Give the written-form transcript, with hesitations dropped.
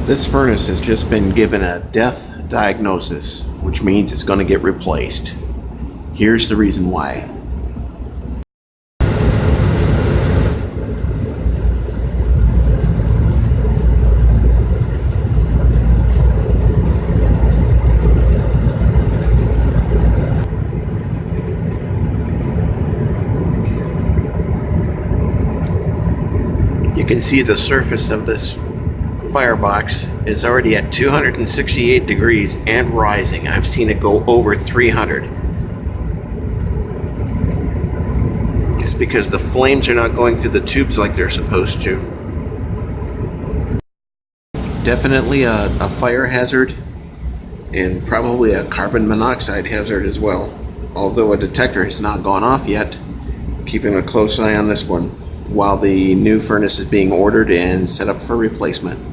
This furnace has just been given a death diagnosis, which means it's going to get replaced. Here's the reason why. You can see the surface of this firebox is already at 268 degrees and rising. I've seen it go over 300. It's because the flames are not going through the tubes like they're supposed to. Definitely a fire hazard, and probably a carbon monoxide hazard as well, although a detector has not gone off yet. Keeping a close eye on this one while the new furnace is being ordered and set up for replacement.